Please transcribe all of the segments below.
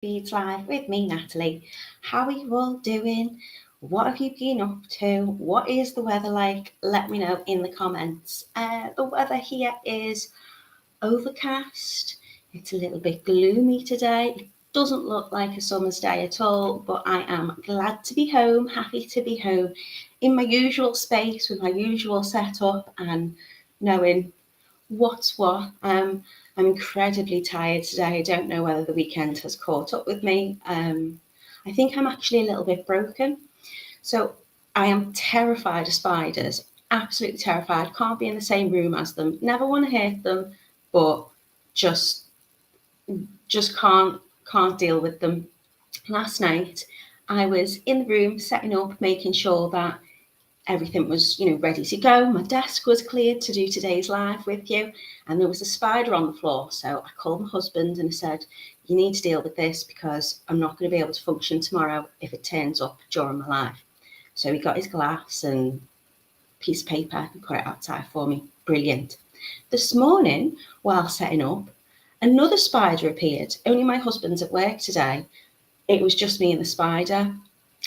Beads Live with me, Natalie. How are you all doing? What have you been up to? What is the weather like? Let me know in the comments. The weather here is overcast. It's a little bit gloomy today. It doesn't look like a summer's day at all, but I am glad to be home, happy to be home in my usual space with my usual setup and knowing what's what. I'm incredibly tired today. I don't know whether the weekend has caught up with me. I think I'm actually a little bit broken. So I am terrified of spiders, absolutely terrified. Can't be in the same room as them. Never want to hurt them, but just just can't deal with them. Last night I was in the room setting up, making sure that everything was, ready to go. My desk was cleared to do today's live with you, and there was a spider on the floor. So I called my husband and I said, "You need to deal with this because I'm not going to be able to function tomorrow if it turns up during my live." So he got his glass and piece of paper and put it outside for me. Brilliant. This morning, while setting up, another spider appeared. Only my husband's at work today. It was just me and the spider.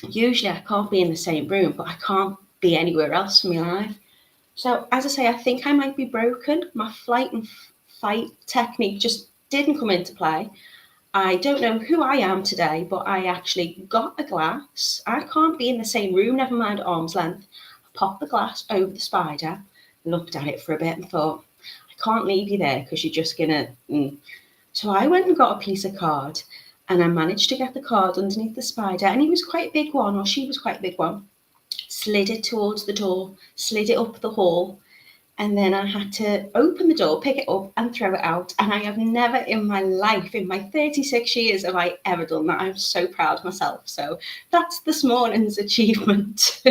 Usually I can't be in the same room, but I can't be anywhere else for my life. So as I say, I think I might be broken. My flight and fight technique just didn't come into play. I don't know who I am today, but I actually got a glass. I can't be in the same room, never mind arm's length. I popped the glass over the spider, looked at it for a bit and thought, I can't leave you there because you're just gonna. So I went and got a piece of card and I managed to get the card underneath the spider, and he was quite a big one, or she was quite a big one. Slid it towards the door, slid it up the hall, and then I had to open the door, pick it up and throw it out. And I have never in my life, in my 36 years, have I ever done that. I'm so proud of myself. So that's this morning's achievement.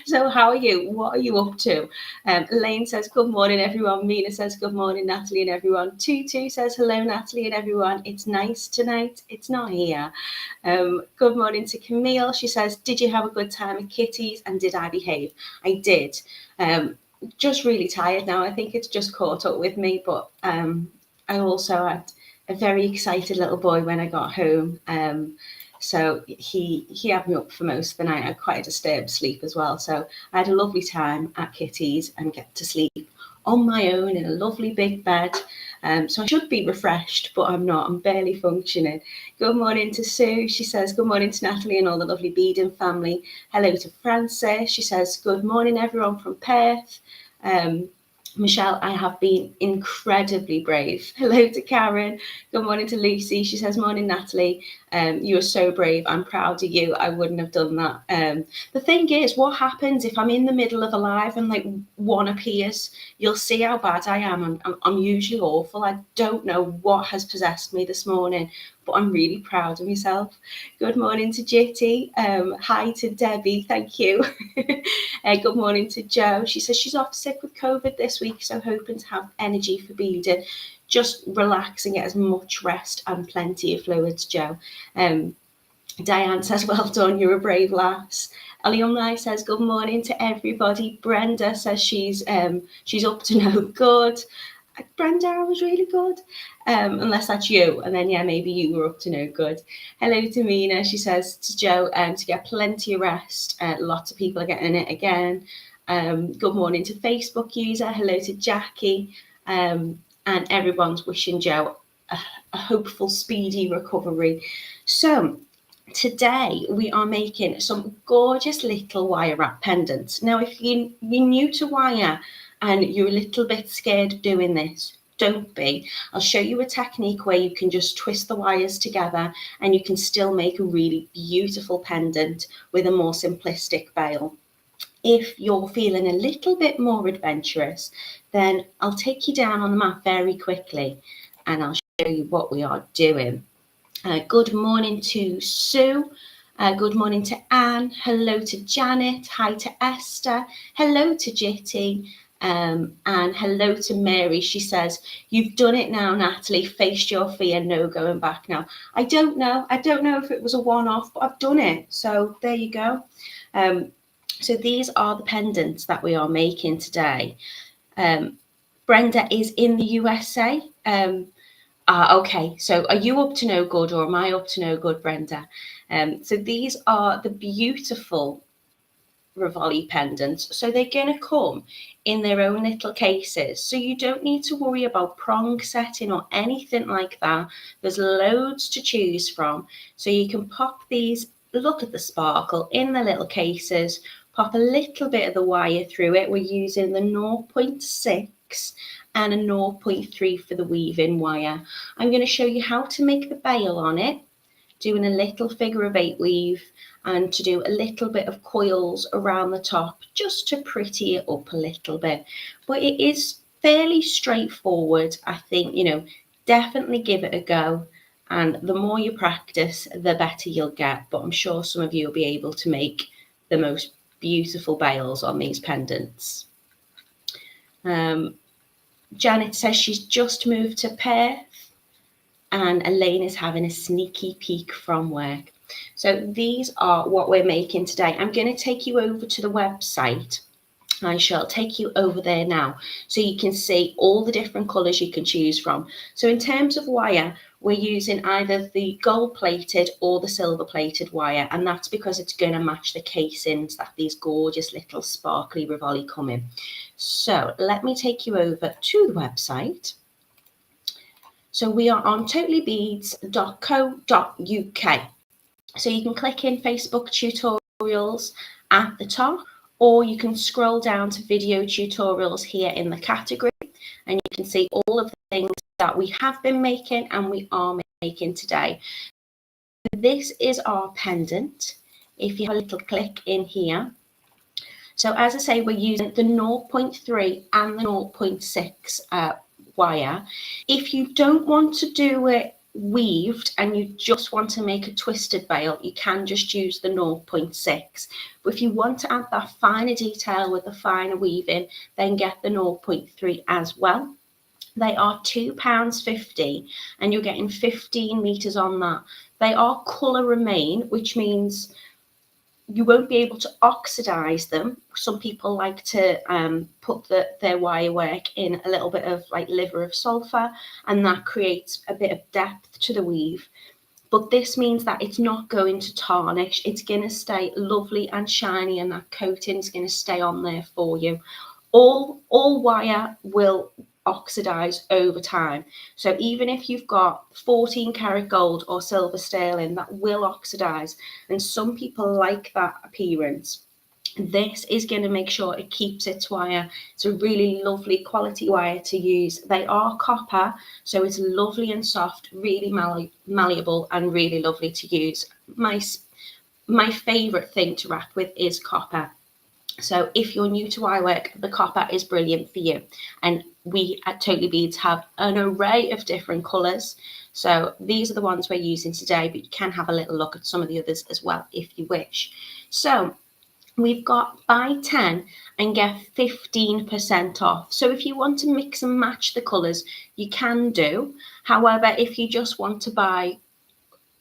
So how are you? What are you up to? Elaine says, good morning, everyone. Mina says, good morning, Natalie and everyone. Tutu says, hello, Natalie and everyone. It's nice tonight. It's not here. Good morning to Camille. She says, did you have a good time at Kitty's and did I behave? I did. Just really tired now. I think it's just caught up with me, but I also had a very excited little boy when I got home. So he had me up for most of the night. I had quite a disturbed sleep as well. So I had a lovely time at Kitty's and get to sleep on my own in a lovely big bed. So I should be refreshed, but I'm not. I'm barely functioning. Good morning to Sue. She says, good morning to Natalie and all the lovely Beading family. Hello to Frances. She says, good morning, everyone from Perth. Michelle, I have been incredibly brave. Hello to Karen. Good morning to Lucy. She says, morning, Natalie. You are so brave. I'm proud of you. I wouldn't have done that. The thing is, what happens if I'm in the middle of a live and like one appears? You'll see how bad I am. I'm usually awful. I don't know what has possessed me this morning, but I'm really proud of myself. Good morning to Jitty. Hi to Debbie. Thank you. Good morning to Jo. She says she's off sick with COVID this week, so hoping to have energy for beading. Just relax and get as much rest and plenty of fluids, Jo. Diane says, well done, you're a brave lass. Alumni says, good morning to everybody. Brenda says she's up to no good. Brenda, I was really good. Unless that's you. And then, yeah, maybe you were up to no good. Hello to Mina. She says to Jo, to get plenty of rest. Lots of people are getting it again. Good morning to Facebook user. Hello to Jackie. And everyone's wishing Jo a hopeful, speedy recovery. So today we are making some gorgeous little wire wrap pendants. Now, if you're new to wire and you're a little bit scared of doing this, don't be. I'll show you a technique where you can just twist the wires together and you can still make a really beautiful pendant with a more simplistic bail. If you're feeling a little bit more adventurous, then I'll take you down on the mat very quickly and I'll show you what we are doing. Good morning to Sue. Good morning to Anne. Hello to Janet. Hi to Esther. Hello to Jitty. And hello to Mary. She says, you've done it now, Natalie. Faced your fear, no going back now. I don't know if it was a one-off, but I've done it. So there you go. So these are the pendants that we are making today. Brenda is in the USA. Okay, so are you up to no good or am I up to no good, Brenda? So these are the beautiful Rivoli pendants. So they're going to come in their own little cases. So you don't need to worry about prong setting or anything like that. There's loads to choose from. So you can pop these, look at the sparkle in the little cases, pop a little bit of the wire through it. We're using the 0.6 and a 0.3 for the weaving wire. I'm going to show you how to make the bail on it, doing a little figure-of-8 weave, and to do a little bit of coils around the top just to pretty it up a little bit. But it is fairly straightforward. I think, definitely give it a go. And the more you practice, the better you'll get. But I'm sure some of you will be able to make the most beautiful bails on these pendants. Janet says she's just moved to Perth, and Elaine is having a sneaky peek from work. So these are what we're making today. I'm going to take you over to the website. I shall take you over there now so you can see all the different colours you can choose from. So in terms of wire, we're using either the gold plated or the silver plated wire, and that's because it's going to match the casings that these gorgeous little sparkly Rivoli come in. So let me take you over to the website. So we are on TotallyBeads.co.uk. So you can click in Facebook tutorials at the top, or you can scroll down to video tutorials here in the category, and you can see all of the things that we have been making and we are making today. This is our pendant. If you have a little click in here. So as I say, we're using the 0.3 and the 0.6 wire. If you don't want to do it weaved and you just want to make a twisted bail, you can just use the 0.6. But if you want to add that finer detail with the finer weaving, then get the 0.3 as well. They are £2.50 and you're getting 15 meters on that. They are colour remain, which means you won't be able to oxidize them. Some people like to put their wire work in a little bit of like liver of sulfur, and that creates a bit of depth to the weave. But this means that it's not going to tarnish. It's going to stay lovely and shiny, and that coating is going to stay on there for you. All wire will oxidize over time. So even if you've got 14 karat gold or silver sterling, that will oxidize, and some people like that appearance. This is going to make sure it keeps its wire. It's a really lovely quality wire to use. They are copper, so it's lovely and soft, really malleable and really lovely to use. My favorite thing to wrap with is copper. So if you're new to wire work, the copper is brilliant for you. And we at TotallyBeads have an array of different colours. So these are the ones we're using today, but you can have a little look at some of the others as well if you wish. So we've got buy 10 and get 15% off. So if you want to mix and match the colours, you can do. However, if you just want to buy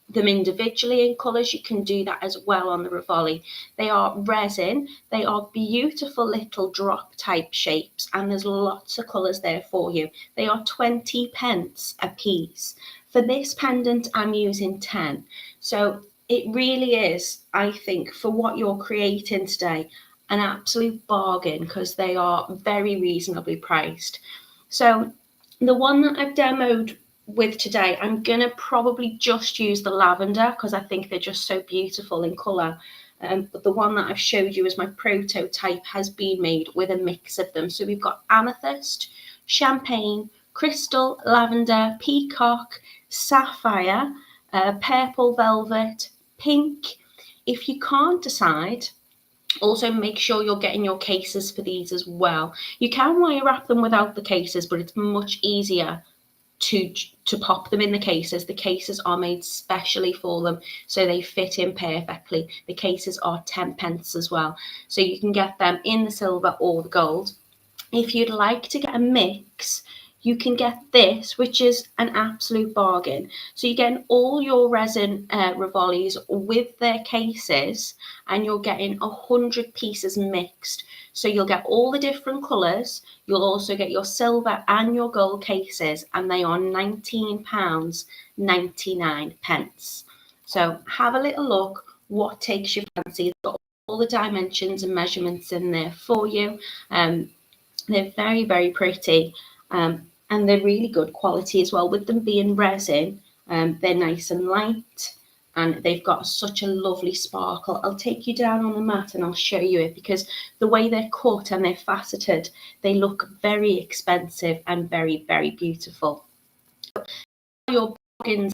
them individually in colours, you can do that as well on the Rivoli. They are resin, they are beautiful little drop type shapes, and there's lots of colours there for you. They are 20p a piece. For this pendant, I'm using 10. So it really is, I think, for what you're creating today, an absolute bargain, because they are very reasonably priced. So the one that I've demoed with today, I'm gonna probably just use the lavender because I think they're just so beautiful in colour. But the one that I've showed you as my prototype has been made with a mix of them. So we've got amethyst, champagne, crystal, lavender, peacock, sapphire, purple velvet, pink. If you can't decide, also make sure you're getting your cases for these as well. You can wire wrap them without the cases, but it's much easier to pop them in the cases. The cases are made specially for them, so they fit in perfectly. The cases are 10p as well, so you can get them in the silver or the gold. If you'd like to get a mix, you can get this, which is an absolute bargain. So you're getting all your resin Rivolis with their cases, and you're getting 100 pieces mixed. So you'll get all the different colours. You'll also get your silver and your gold cases, and they are £19.99. So have a little look, what takes your fancy. It's got all the dimensions and measurements in there for you. They're very, very pretty, and they're really good quality as well. With them being resin, they're nice and light, and they've got such a lovely sparkle. I'll take you down on the mat and I'll show you it, because the way they're cut and they're faceted, they look very expensive and very, very beautiful. Your bargains,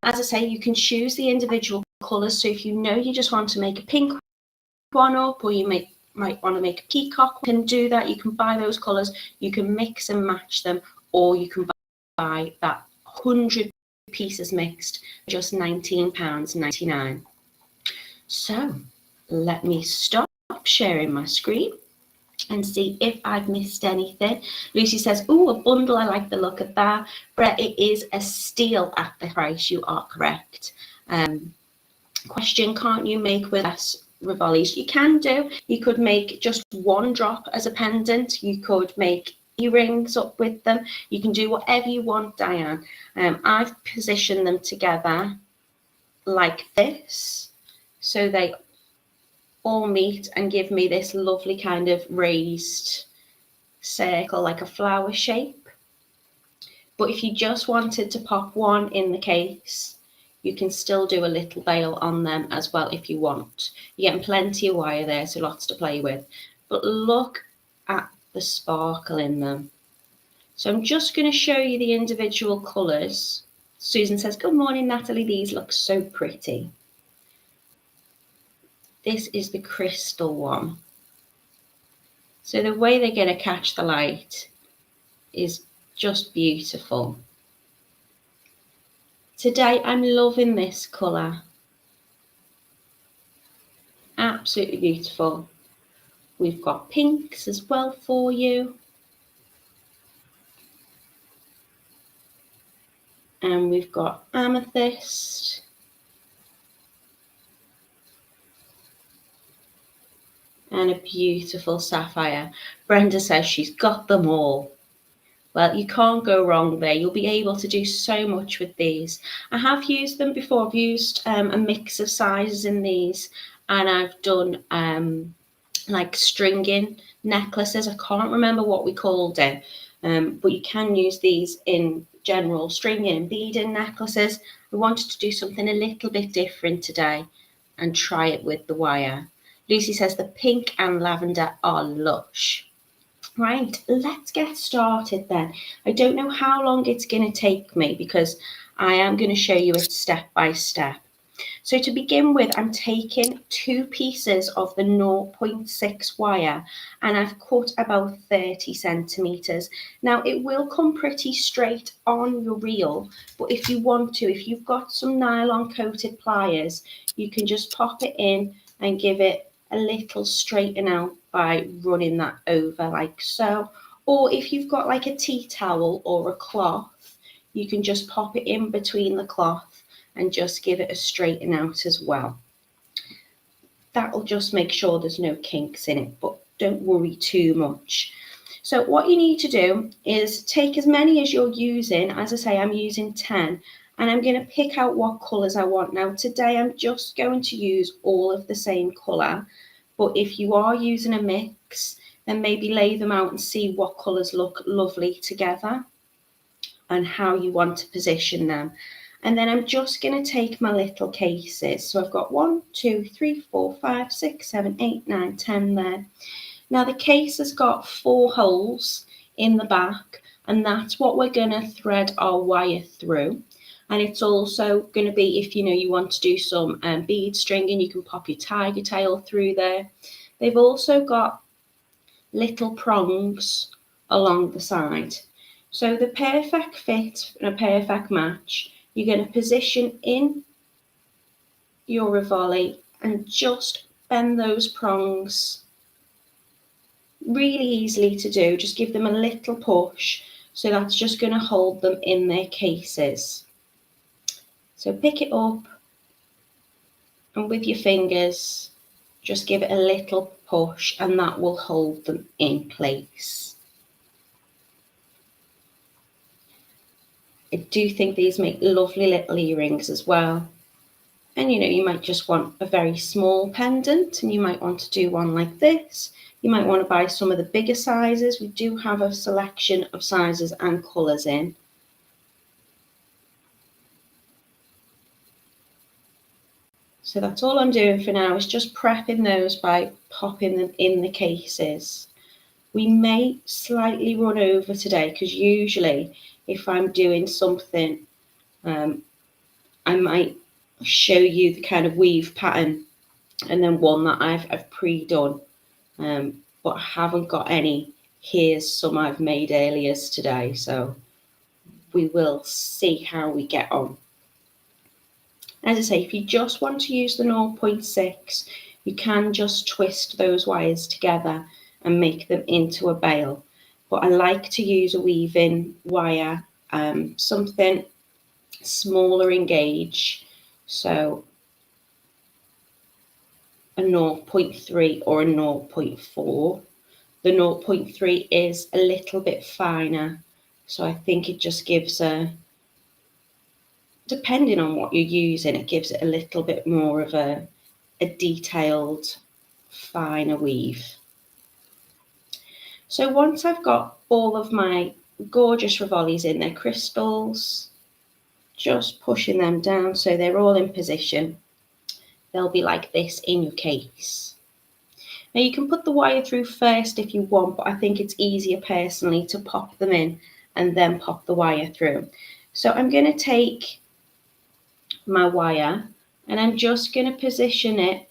as I say, you can choose the individual colours. So if you know you just want to make a pink one up, or you might want to make a peacock, you can do that. You can buy those colours, you can mix and match them, or you can buy that 100 pieces mixed, just £19.99. So let me stop sharing my screen and see if I've missed anything. Lucy says, "Oh, a bundle, I like the look of that." Brett, it is a steal at the price, you are correct. Question, can't you make with less Rivolis? You can do. You could make just one drop as a pendant. You could make earrings up with them. You can do whatever you want, Diane. I've positioned them together like this, so they all meet and give me this lovely kind of raised circle, like a flower shape. But if you just wanted to pop one in the case, you can still do a little veil on them as well if you want. You're getting plenty of wire there, so lots to play with. But look at the sparkle in them. So I'm just going to show you the individual colours. Susan says, "Good morning, Natalie. These look so pretty." This is the crystal one. So the way they're going to catch the light is just beautiful. Today I'm loving this colour. Absolutely beautiful. We've got pinks as well for you. And we've got amethyst. And a beautiful sapphire. Brenda says she's got them all. Well, you can't go wrong there. You'll be able to do so much with these. I have used them before. I've used a mix of sizes in these, and I've done like stringing necklaces. I can't remember what we called it, but you can use these in general stringing and beading necklaces. I wanted to do something a little bit different today and try it with the wire. Lucy says the pink and lavender are lush. Right, let's get started then. I don't know how long it's going to take me, because I am going to show you it step by step. So to begin with, I'm taking 2 pieces of the 0.6 wire, and I've cut about 30 centimetres. Now it will come pretty straight on your reel, but if you want to, if you've got some nylon coated pliers, you can just pop it in and give it a little straighten out by running that over like so. Or if you've got like a tea towel or a cloth, you can just pop it in between the cloth and just give it a straighten out as well. That'll just make sure there's no kinks in it, but don't worry too much. So what you need to do is take as many as you're using. As I say, I'm using 10, and I'm going to pick out what colours I want. Now today I'm just going to use all of the same colour, but if you are using a mix, then maybe lay them out and see what colours look lovely together and how you want to position them. And then I'm just going to take my little cases. So I've got 1, 2, 3, 4, 5, 6, 7, 8, 9, 10 there. Now the case has got 4 holes in the back, and that's what we're going to thread our wire through. And it's also going to be, if you want to do some bead stringing, you can pop your tiger tail through there. They've also got little prongs along the side. So the perfect fit and a perfect match, you're going to position in your Rivoli and just bend those prongs Really easily to do, just give them a little push. So that's just going to hold them in their cases. So pick it up and with your fingers, just give it a little push and that will hold them in place. I do think these make lovely little earrings as well. And you might just want a very small pendant and you might want to do one like this. You might want to buy some of the bigger sizes. We do have a selection of sizes and colours in. So that's all I'm doing for now, is just prepping those by popping them in the cases. We may slightly run over today because usually if I'm doing something, I might show you the kind of weave pattern and then one that I've pre-done, but I haven't got any. Here's some I've made earlier today, so we will see how we get on. As I say, if you just want to use the 0.6, you can just twist those wires together and make them into a bail. But I like to use a weaving wire, something smaller in gauge, so a 0.3 or a 0.4. The 0.3 is a little bit finer, so I think it just gives depending on what you're using, it gives it a little bit more of a detailed, finer weave. So once I've got all of my gorgeous Rivolis in their crystals, just pushing them down so they're all in position. They'll be like this in your case. Now you can put the wire through first if you want, but I think it's easier personally to pop them in and then pop the wire through. So I'm going to take my wire and I'm just going to position it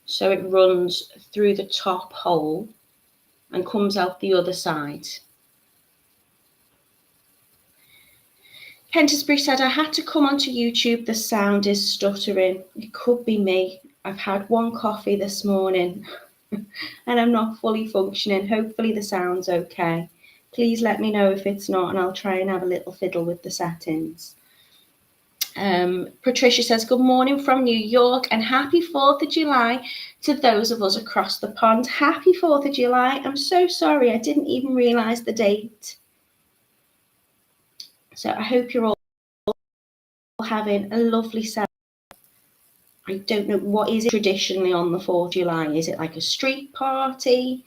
so it runs through the top hole and comes out the other side. Pentisbury said, I had to come onto YouTube, the sound is stuttering. It could be me. I've had one coffee this morning and I'm not fully functioning. Hopefully the sound's okay. Please let me know if it's not and I'll try and have a little fiddle with the settings. Patricia says, good morning from New York and happy 4th of July to those of us across the pond. Happy 4th of July. I'm so sorry. I didn't even realise the date. So I hope you're all having a lovely Saturday. I don't know, what is it traditionally on the 4th of July? Is it like a street party?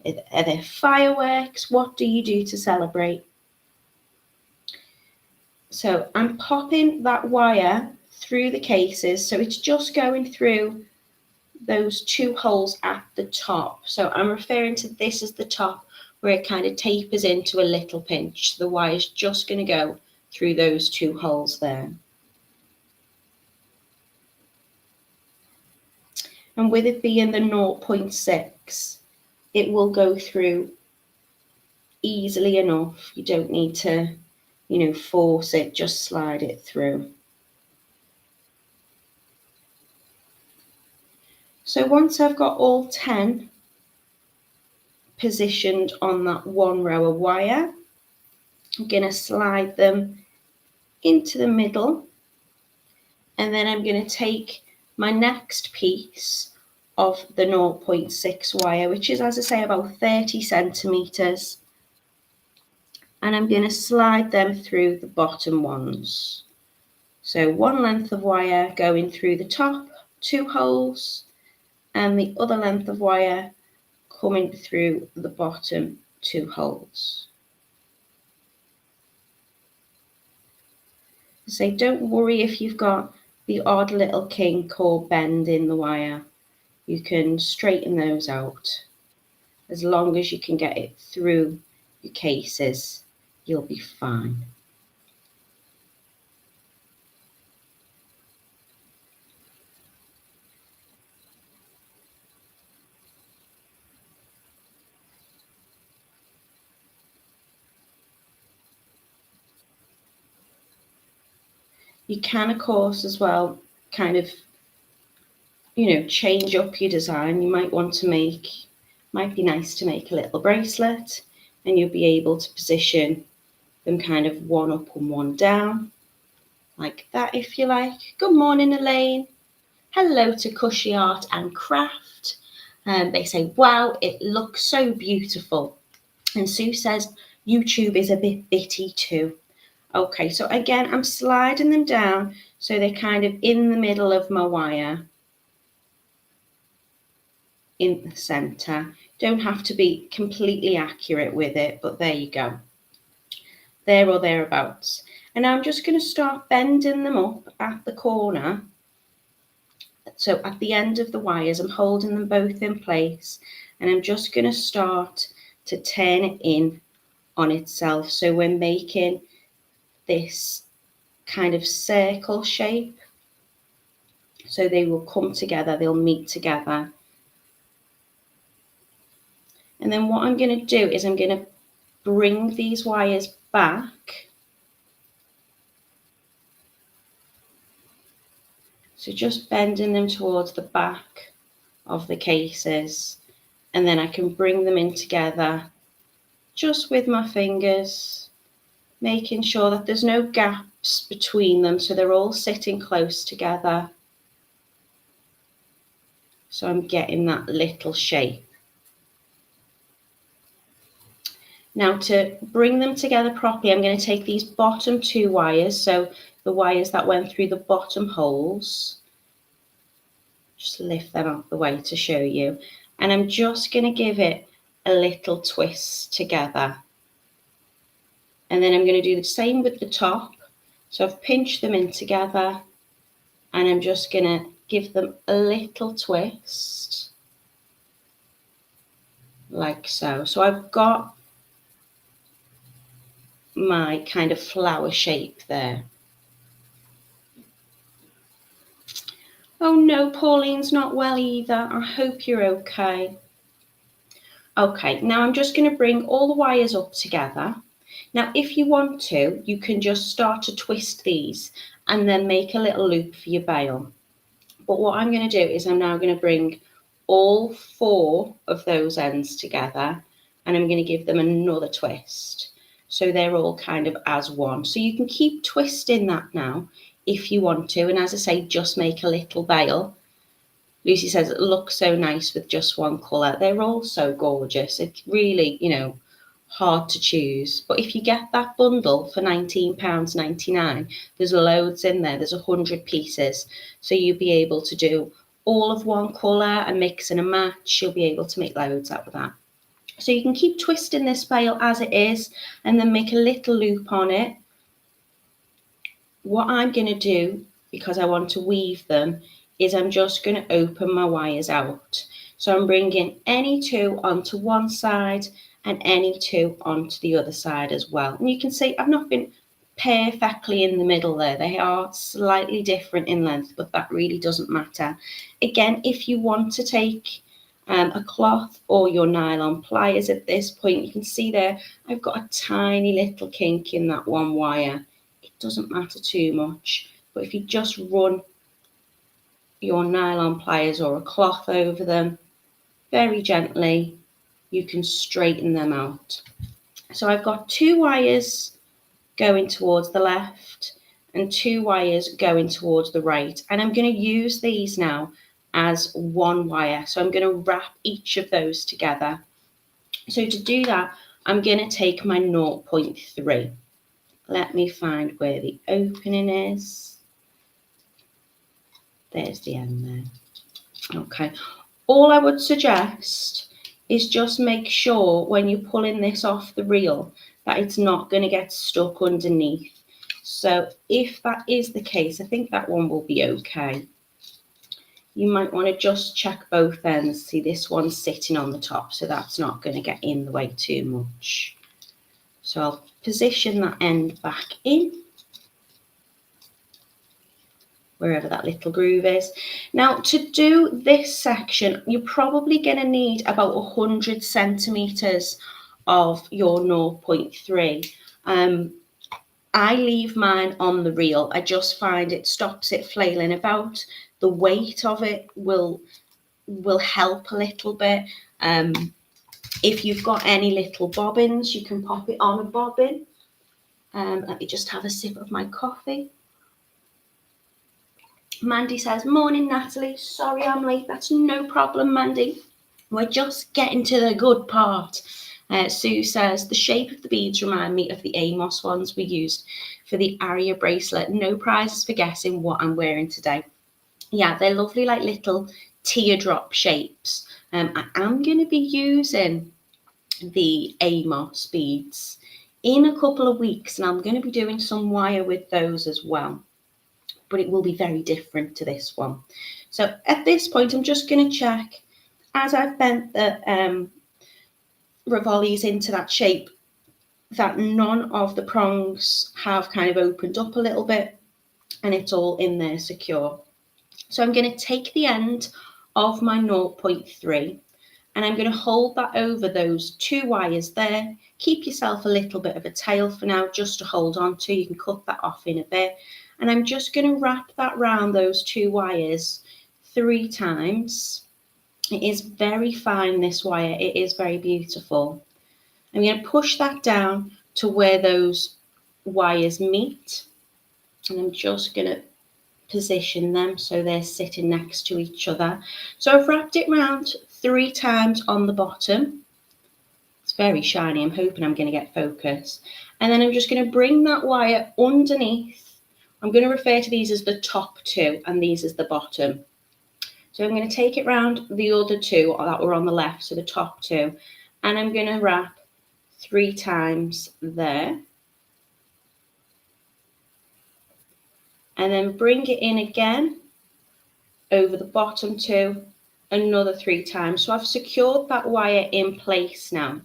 Are there fireworks? What do you do to celebrate? So I'm popping that wire through the cases. So it's just going through those two holes at the top. So I'm referring to this as the top where it kind of tapers into a little pinch. So the wire is just going to go through those two holes there. And with it being the 0.6, it will go through easily enough. You don't need to, force it, just slide it through. So once I've got all 10 positioned on that one row of wire, I'm going to slide them into the middle, and then I'm going to take my next piece of the 0.6 wire, which is, as I say, about 30 centimeters, and I'm going to slide them through the bottom ones. So one length of wire going through the top 2 holes and the other length of wire coming through the bottom 2 holes. So don't worry if you've got the odd little kink or bend in the wire. You can straighten those out. As long as you can get it through your cases, you'll be fine. You can, of course, as well, kind of, change up your design. You might want to make Might be nice to make a little bracelet, and you'll be able to position them kind of one up and one down, like that if you like. Good morning, Elaine. Hello to Cushy Art and Craft. They say, wow, it looks so beautiful. And Sue says, YouTube is a bit bitty too. Okay, so again, I'm sliding them down so they're kind of in the middle of my wire, in the centre. Don't have to be completely accurate with it, but there you go. There or thereabouts. And now I'm just going to start bending them up at the corner. So at the end of the wires, I'm holding them both in place, and I'm just going to start to turn it in on itself. So we're making this kind of circle shape. So they will come together, they'll meet together. And then what I'm going to do is I'm going to bring these wires back. So just bending them towards the back of the cases, and then I can bring them in together just with my fingers, making sure that there's no gaps between them, so they're all sitting close together. So I'm getting that little shape. Now to bring them together properly, I'm going to take these bottom two wires, so the wires that went through the bottom holes, just lift them out the way to show you, and I'm just going to give it a little twist together. And then I'm going to do the same with the top. So I've pinched them in together, and I'm just going to give them a little twist, like so. So I've got my kind of flower shape there. Oh no, Pauline's not well either. I hope you're okay. Okay, now I'm just going to bring all the wires up together. Now, if you want to, you can just start to twist these and then make a little loop for your bail. But what I'm going to do is I'm now going to bring all four of those ends together, and I'm going to give them another twist. So they're all kind of as one. So you can keep twisting that now if you want to. And as I say, just make a little bail. Lucy says it looks so nice with just one colour. They're all so gorgeous. It's really, hard to choose. But if you get that bundle for £19.99, there's loads in there. There's 100 pieces. So you'll be able to do all of one colour and mix and a match. You'll be able to make loads out of that. So you can keep twisting this bail as it is and then make a little loop on it. What I'm going to do, because I want to weave them, is I'm just going to open my wires out. So I'm bringing any two onto one side and any two onto the other side as well. And you can see I've not been perfectly in the middle there. They are slightly different in length, but that really doesn't matter. Again, if you want to take a cloth or your nylon pliers at this point, you can see there I've got a tiny little kink in that one wire. It doesn't matter too much, but if you just run your nylon pliers or a cloth over them very gently, you can straighten them out. So I've got two wires going towards the left and two wires going towards the right, and I'm going to use these now as one wire. So I'm going to wrap each of those together. So to do that, I'm going to take my 0.3. Let me find where the opening is. There's the end there. Okay. All I would suggest is just make sure when you're pulling this off the reel that it's not going to get stuck underneath. So if that is the case, I think that one will be okay. You might want to just check both ends. See, this one's sitting on the top, so that's not going to get in the way too much. So I'll position that end back in, wherever that little groove is. Now, to do this section, you're probably going to need about 100 centimetres of your 0.3. I leave mine on the reel. I just find it stops it flailing about. The weight of it will help a little bit. If you've got any little bobbins, you can pop it on a bobbin. Let me just have a sip of my coffee. Mandy says, morning Natalie, sorry I'm late. That's no problem, Mandy. We're just getting to the good part. Sue says, the shape of the beads remind me of the Amos ones we used for the Aria bracelet. No prizes for guessing what I'm wearing today. Yeah, they're lovely, like little teardrop shapes. I am going to be using the Amos beads in a couple of weeks, and I'm going to be doing some wire with those as well, but it will be very different to this one. So at this point, I'm just going to check, as I've bent the Rivolis into that shape, that none of the prongs have kind of opened up a little bit and it's all in there secure. So I'm going to take the end of my 0.3 and I'm going to hold that over those 2 wires there. Keep yourself a little bit of a tail for now just to hold on to. You can cut that off in a bit. And I'm just going to wrap that round those 2 wires 3 times. It is very fine, this wire. It is very beautiful. I'm going to push that down to where those wires meet. And I'm just going to position them so they're sitting next to each other. So I've wrapped it round 3 times on the bottom. It's very shiny. I'm hoping I'm going to get focus. And then I'm just going to bring that wire underneath. I'm going to refer to these as the top 2 and these as the bottom. So I'm going to take it round the other 2 that were on the left, so the top 2, and I'm going to wrap 3 times there. And then bring it in again over the bottom 2, another 3 times. So I've secured that wire in place now.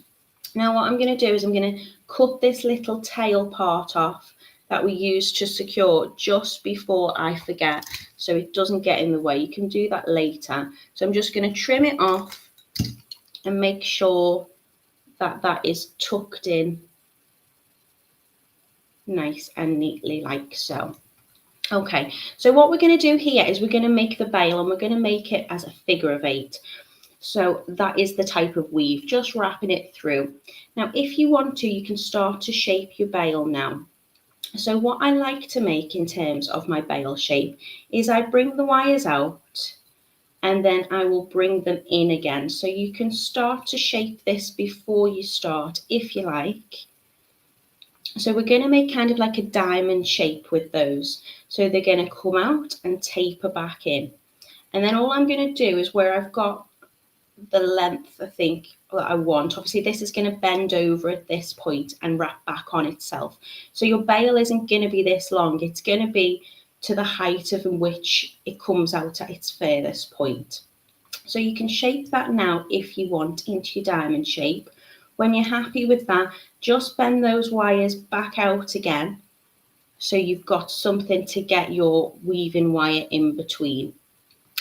Now what I'm going to do is I'm going to cut this little tail part off that we used to secure just before I forget, so it doesn't get in the way. You can do that later. So I'm just going to trim it off and make sure that that is tucked in nice and neatly like so. Okay, so what we're going to do here is we're going to make the bail and we're going to make it as a figure of 8. So that is the type of weave, just wrapping it through. Now, if you want to, you can start to shape your bail now. So what I like to make in terms of my bail shape is I bring the wires out and then I will bring them in again. So you can start to shape this before you start, if you like. So we're going to make kind of like a diamond shape with those. So they're going to come out and taper back in. And then all I'm going to do is where I've got the length, I think, that I want. Obviously, this is going to bend over at this point and wrap back on itself. So your bail isn't going to be this long. It's going to be to the height of in which it comes out at its furthest point. So you can shape that now if you want into your diamond shape. When you're happy with that, just bend those wires back out again. So you've got something to get your weaving wire in between.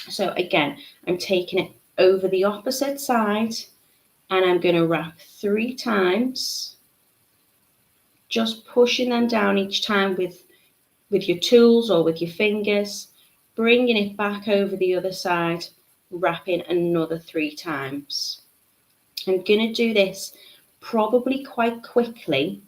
So again, I'm taking it over the opposite side and I'm going to wrap 3 times, just pushing them down each time with your tools or with your fingers, bringing it back over the other side, wrapping another 3 times. I'm going to do this probably quite quickly,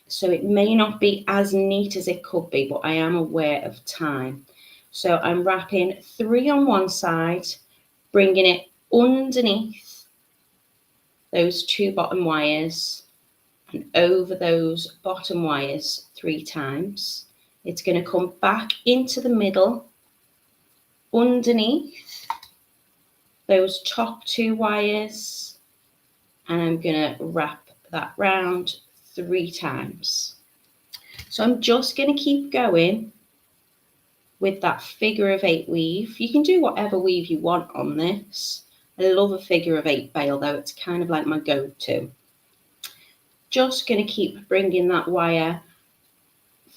so it may not be as neat as it could be, but I am aware of time. So I'm wrapping 3 on one side, bringing it underneath those 2 bottom wires and over those bottom wires 3 times. It's going to come back into the middle, underneath those top 2 wires, and I'm going to wrap that round 3 times. So I'm just going to keep going with that figure of 8 weave. You can do whatever weave you want on this. I love a figure of 8 bail though, it's kind of like my go-to. Just going to keep bringing that wire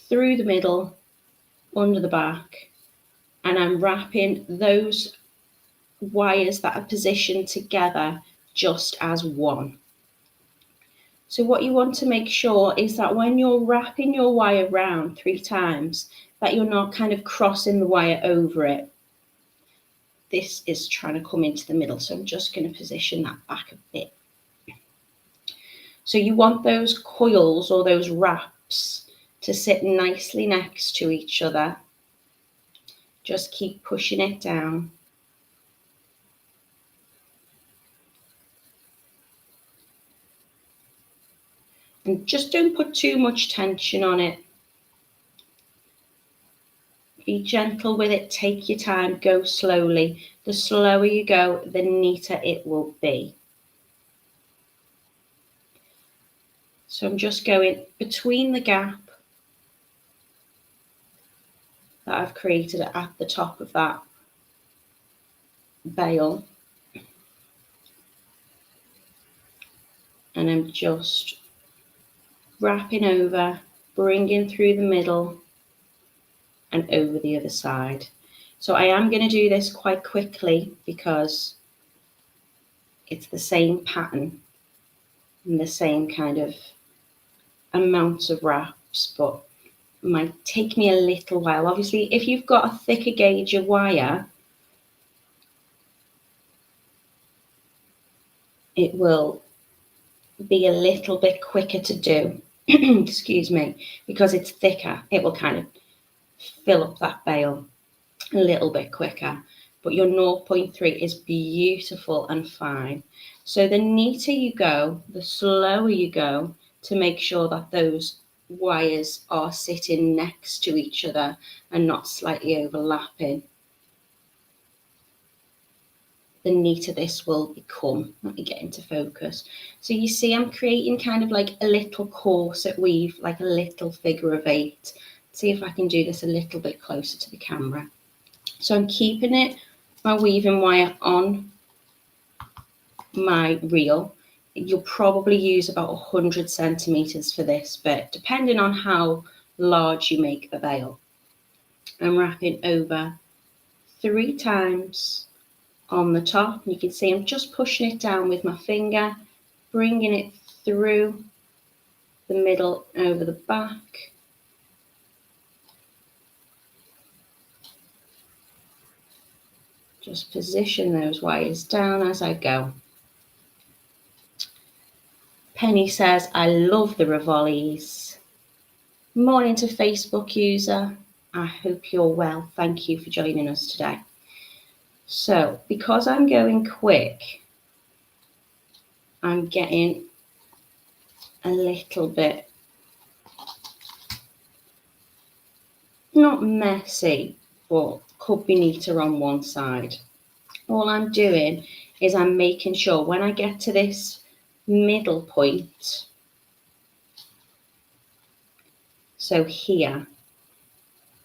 through the middle, under the back, and I'm wrapping those wires that are positioned together just as one. So what you want to make sure is that when you're wrapping your wire round 3 times, that you're not kind of crossing the wire over it. this is trying to come into the middle. So I'm just going to position that back a bit. So you want those coils or those wraps to sit nicely next to each other. Just keep pushing it down. And just don't put too much tension on it. Be gentle with it, take your time, go slowly. The slower you go, the neater it will be. So I'm just going between the gap that I've created at the top of that bail. And I'm just wrapping over, bringing through the middle and over the other side. So I am going to do this quite quickly because it's the same pattern and the same kind of amount of wraps, but it might take me a little while. Obviously, if you've got a thicker gauge of wire, it will be a little bit quicker to do, excuse me, because it's thicker. It will kind of fill up that bail a little bit quicker, but your 0.3 is beautiful and fine. So the neater you go, the slower you go, to make sure that those wires are sitting next to each other and not slightly overlapping, the neater this will become. Let me get into focus. So you see I'm creating kind of like a little corset weave, like a little figure of 8. See if I can do this a little bit closer to the camera. So I'm keeping it, my weaving wire on my reel. You'll probably use about 100 centimeters for this, but depending on how large you make the veil. I'm wrapping over 3 times on the top. You can see I'm just pushing it down with my finger, bringing it through the middle over the back. Just position those wires down as I go. Penny says, I love the Rivolis. Morning to Facebook user. I hope you're well. Thank you for joining us today. So, because I'm going quick, I'm getting a little bit, not messy, but could be neater on one side. All I'm doing is I'm making sure when I get to this middle point, so here,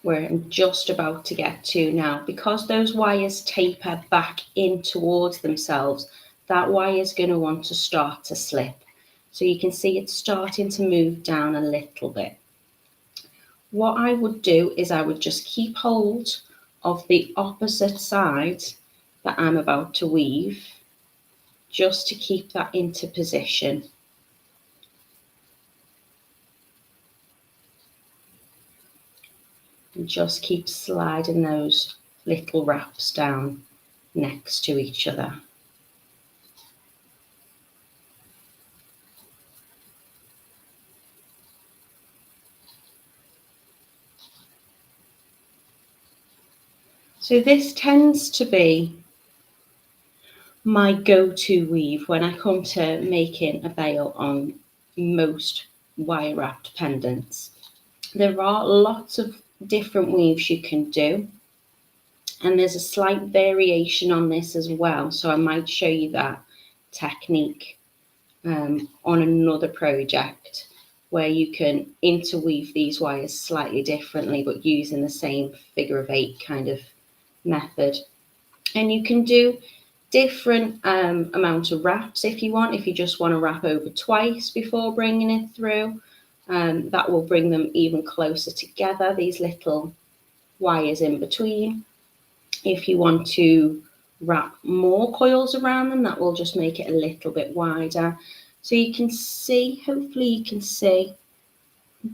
where I'm just about to get to now, because those wires taper back in towards themselves, that wire is going to want to start to slip. So you can see it's starting to move down a little bit. What I would do is I would just keep hold of the opposite side that I'm about to weave, just to keep that into position. And just keep sliding those little wraps down next to each other. So this tends to be my go-to weave when I come to making a veil on most wire wrapped pendants. There are lots of different weaves you can do, and there's a slight variation on this as well, so I might show you that technique on another project where you can interweave these wires slightly differently but using the same figure of 8 kind of method. And you can do different amount of wraps if you want. If you just want to wrap over twice before bringing it through, that will bring them even closer together, these little wires in between. If you want to wrap more coils around them, that will just make it a little bit wider. So you can see, hopefully you can see,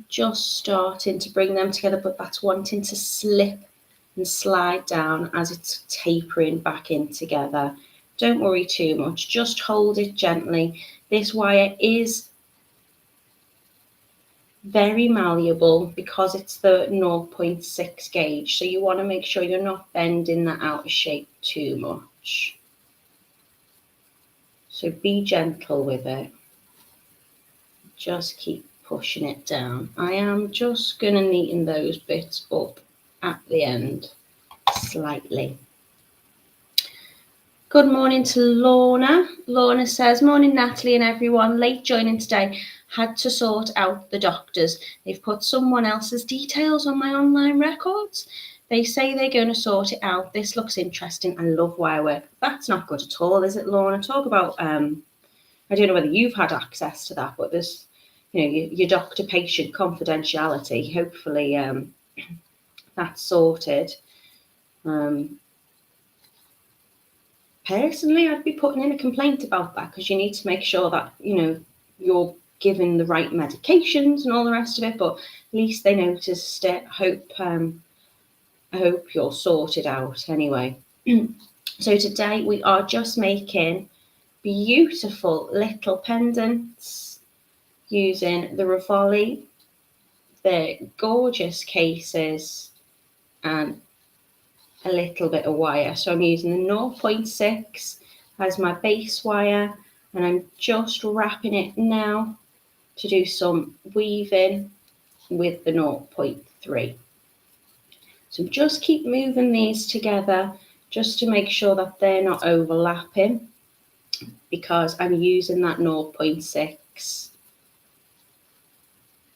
just starting to bring them together, but that's wanting to slip and slide down as it's tapering back in together. Don't worry too much, just hold it gently. This wire is very malleable because it's the 0.6 gauge, so you want to make sure you're not bending that out of shape too much. So be gentle with it. Just keep pushing it down. I am just going to neaten those bits up at the end slightly. Good morning to Lorna. Lorna says, morning Natalie and everyone, late joining today. Had to sort out the doctors. They've put someone else's details on my online records. They say they're going to sort it out. This looks interesting. I love wire work. That's not good at all, is it, Lorna? Talk about, I don't know whether you've had access to that, but there's, your doctor-patient confidentiality. Hopefully that's sorted. Personally, I'd be putting in a complaint about that, because you need to make sure that, you're given the right medications and all the rest of it, but at least they noticed it. I hope you're sorted out anyway. So today we are just making beautiful little pendants using the Rivoli. They're gorgeous cases and a little bit of wire. So I'm using the 0.6 as my base wire, and I'm just wrapping it now to do some weaving with the 0.3. So just keep moving these together just to make sure that they're not overlapping, because I'm using that 0.6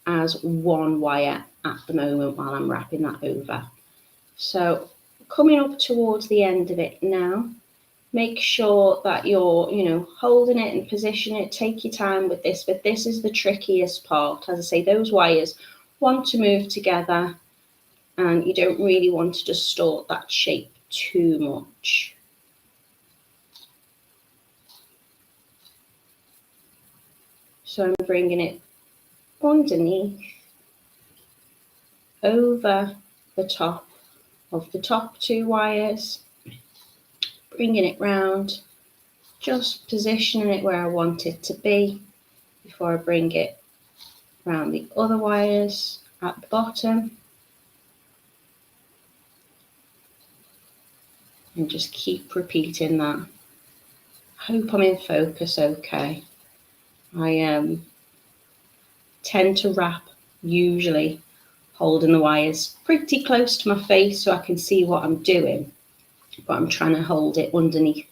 as one wire at the moment while I'm wrapping that over. So coming up towards the end of it now, make sure that you're, holding it and positioning it. Take your time with this, but this is the trickiest part. As I say, those wires want to move together and you don't really want to distort that shape too much. So I'm bringing it underneath, over the top of the top two wires, bringing it round, just positioning it where I want it to be before I bring it around the other wires at the bottom, and just keep repeating that. Hope I'm in focus okay. I tend to wrap usually holding the wires pretty close to my face so I can see what I'm doing, but I'm trying to hold it underneath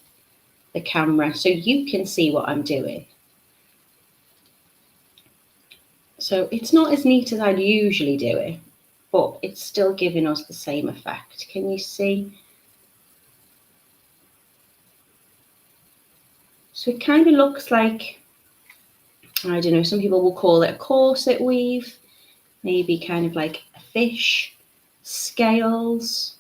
the camera so you can see what I'm doing. So it's not as neat as I'd usually do it, but it's still giving us the same effect. Can you see? So it kind of looks like, I don't know, some people will call it a corset weave, maybe kind of like a fish, scales.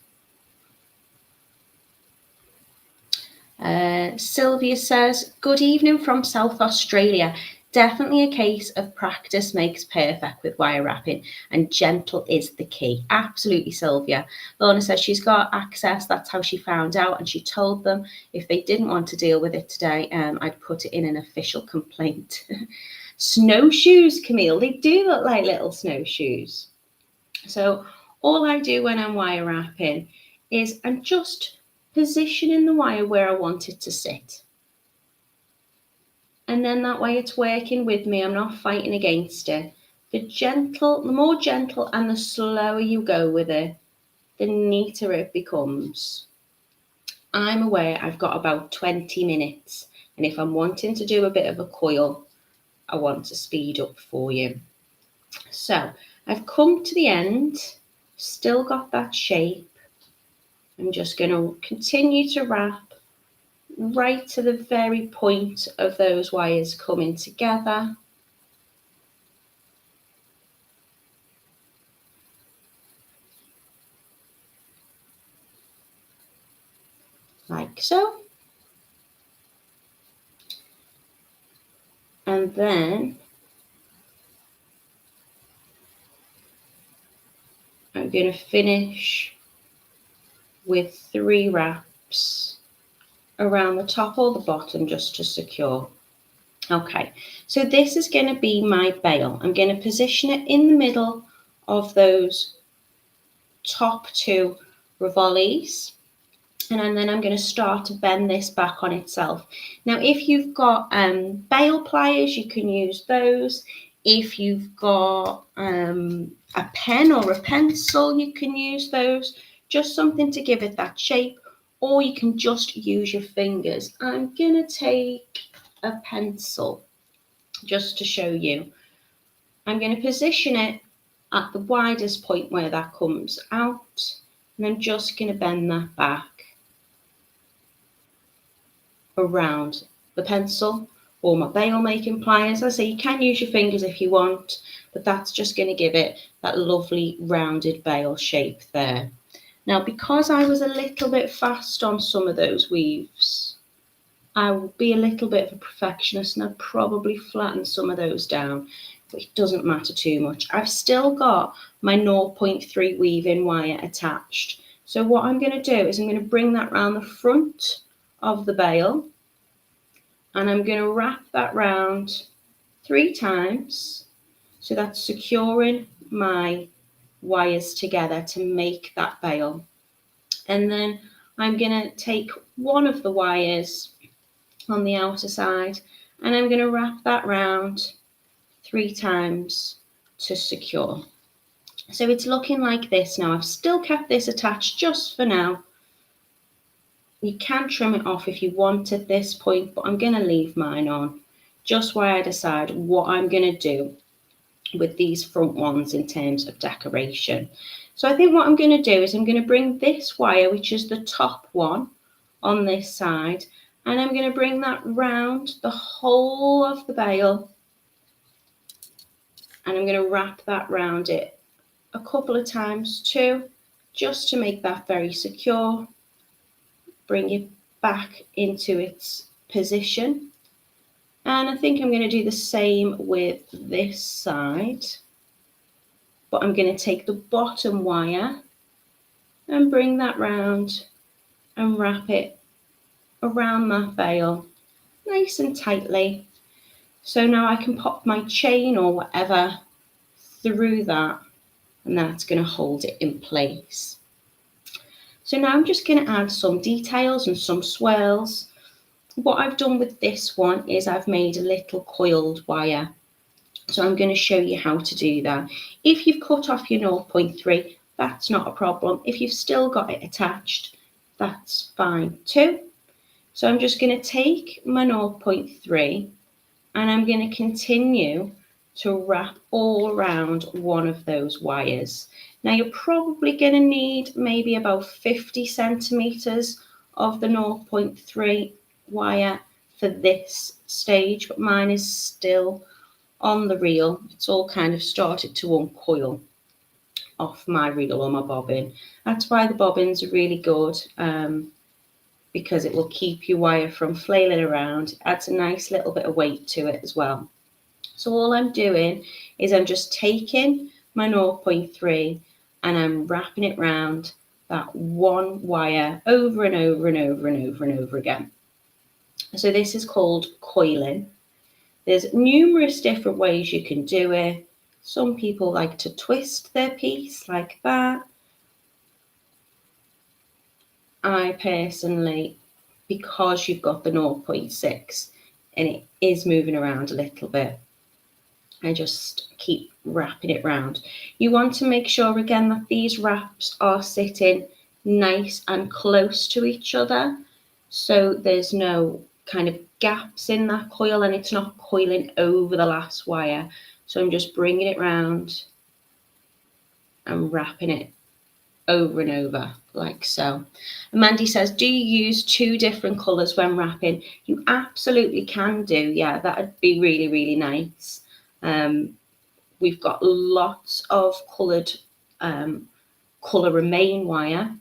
Sylvia says, good evening from South Australia. Definitely a case of practice makes perfect with wire wrapping, and gentle is the key. Absolutely, Sylvia. Lorna says she's got access. That's how she found out, and she told them if they didn't want to deal with it today, I'd put it in an official complaint. Snowshoes, Camille, they do look like little snowshoes. So all I do when I'm wire wrapping is I'm just positioning the wire where I want it to sit. And then that way it's working with me. I'm not fighting against it. The more gentle and the slower you go with it, the neater it becomes. I'm aware I've got about 20 minutes. And if I'm wanting to do a bit of a coil, I want to speed up for you. So I've come to the end, still got that shape. I'm just going to continue to wrap right to the very point of those wires coming together. Like so. And then I'm going to finish with 3 wraps around the top or the bottom just to secure. Okay, so this is going to be my bail. I'm going to position it in the middle of those top 2 Rivolis, and then I'm going to start to bend this back on itself. Now, if you've got bail pliers, you can use those. If you've got a pen or a pencil, you can use those. Just something to give it that shape, or you can just use your fingers. I'm going to take a pencil just to show you. I'm going to position it at the widest point where that comes out, and I'm just going to bend that back around the pencil or my bail making pliers. I say you can use your fingers if you want, but that's just going to give it that lovely rounded bail shape there. Now, because I was a little bit fast on some of those weaves, I will be a little bit of a perfectionist and I'll probably flatten some of those down, but it doesn't matter too much. I've still got my 0.3 weaving wire attached. So what I'm going to do is I'm going to bring that round the front of the bail, and I'm going to wrap that round 3 times. So that's securing my wires together to make that bail. And then I'm going to take one of the wires on the outer side, and I'm going to wrap that round 3 times to secure. So it's looking like this now. I've still kept this attached just for now. You can trim it off if you want at this point, but I'm going to leave mine on just while I decide what I'm going to do with these front ones in terms of decoration. So I think what I'm going to do is I'm going to bring this wire, which is the top one on this side, and I'm going to bring that round the whole of the bail, and I'm going to wrap that round it a couple of times too, just to make that very secure. Bring it back into its position. And I think I'm going to do the same with this side, but I'm going to take the bottom wire and bring that round and wrap it around that bail nice and tightly. So now I can pop my chain or whatever through that, and that's going to hold it in place. So now I'm just going to add some details and some swirls. What I've done with this one is I've made a little coiled wire. So I'm going to show you how to do that. If you've cut off your 0.3, that's not a problem. If you've still got it attached, that's fine too. So I'm just going to take my 0.3 and I'm going to continue to wrap all around one of those wires. Now you're probably going to need maybe about 50 centimeters of the 0.3 wire for this stage, but mine is still on the reel. It's all kind of started to uncoil off my reel or my bobbin. That's why the bobbins are really good, because it will keep your wire from flailing around. It adds a nice little bit of weight to it as well. So all I'm doing is I'm just taking my 0.3 and I'm wrapping it round that one wire over and over and over and over and over again. So this is called coiling. There's numerous different ways you can do it. Some people like to twist their piece like that. I personally, because you've got the 0.6 and it is moving around a little bit, I just keep wrapping it round. You want to make sure again that these wraps are sitting nice and close to each other, so there's no kind of gaps in that coil and it's not coiling over the last wire. So I'm just bringing it round and wrapping it over and over like so. And Mandy says, do you use 2 different colours when wrapping? You absolutely can do, yeah, that would be really, really nice. We've got lots of coloured colour remain wire,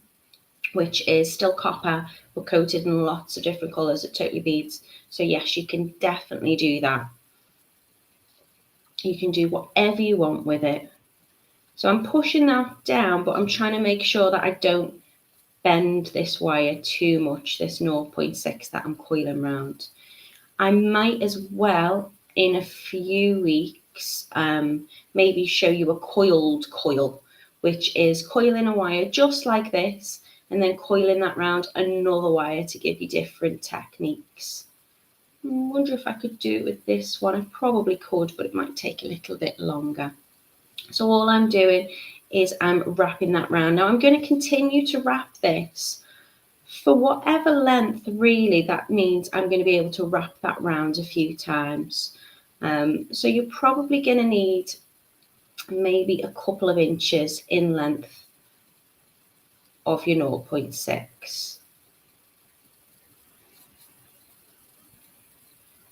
which is still copper but coated in lots of different colours at TotallyBeads. So yes, you can definitely do that. You can do whatever you want with it. So I'm pushing that down, but I'm trying to make sure that I don't bend this wire too much, this 0.6 that I'm coiling round. I might as well in a few weeks maybe show you a coiled coil, which is coiling a wire just like this and then coiling that round another wire to give you different techniques. I wonder if I could do it with this one. I probably could, but it might take a little bit longer. So all I'm doing is I'm wrapping that round. Now I'm going to continue to wrap this for whatever length really that means. I'm going to be able to wrap that round a few times. So you're probably going to need maybe a couple of inches in length of your 0.6.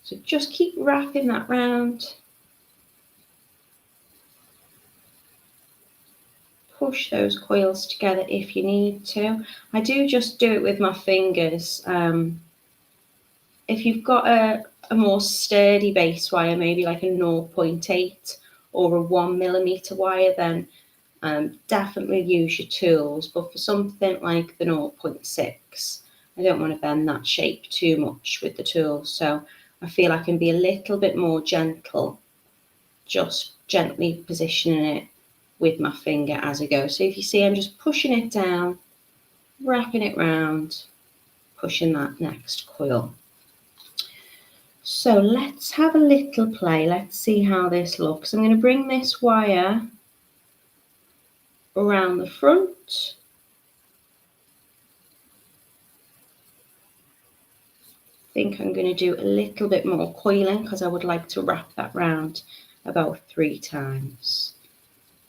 So just keep wrapping that round. Push those coils together if you need to. I do just do it with my fingers. If you've got a more sturdy base wire, maybe like a 0.8 or a 1mm wire, then definitely use your tools. But for something like the 0.6, I don't want to bend that shape too much with the tools. So I feel I can be a little bit more gentle, just gently positioning it with my finger as I go. So if you see, I'm just pushing it down, wrapping it round, pushing that next coil. So let's have a little play. Let's see how this looks. I'm going to bring this wire around the front. I think I'm going to do a little bit more coiling because I would like to wrap that round about 3 times.